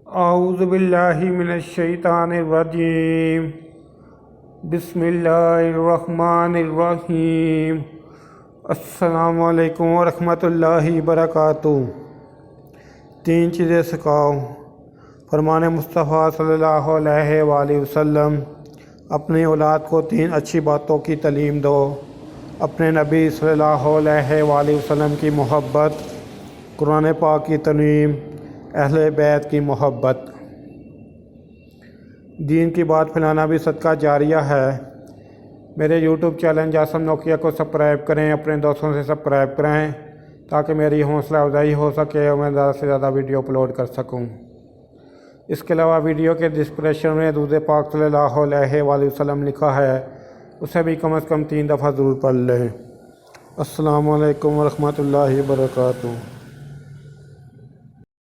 اعوذ باللہ من الشیطان الرجیم بسم اللہ الرحمن الرحیم السلام علیکم ورحمۃ اللہ وبرکاتہ۔ 3 چیزیں سکھاؤ۔ فرمان مصطفیٰ صلی اللہ علیہ وآلہ وسلم، اپنی اولاد کو 3 اچھی باتوں کی تعلیم دو۔ اپنے نبی صلی اللہ علیہ وآلہ وسلم کی محبت، قرآن پاک کی ترنیم، اہل بیت کی محبت۔ دین کی بات پھیلانا بھی صدقہ جاریہ ہے۔ میرے یوٹیوب چینل جاسم نوکیا کو سبسکرائب کریں، اپنے دوستوں سے سبسکرائب کریں تاکہ میری حوصلہ افزائی ہو سکے اور میں زیادہ سے زیادہ ویڈیو اپلوڈ کر سکوں۔ اس کے علاوہ ویڈیو کے ڈسکرپشن میں درود پاک صلی اللہ علیہ وآلہ وسلم لکھا ہے، اسے بھی کم از کم 3 دفعہ ضرور پڑھ لیں۔ السلام علیکم ورحمۃ اللہ وبرکاتہ۔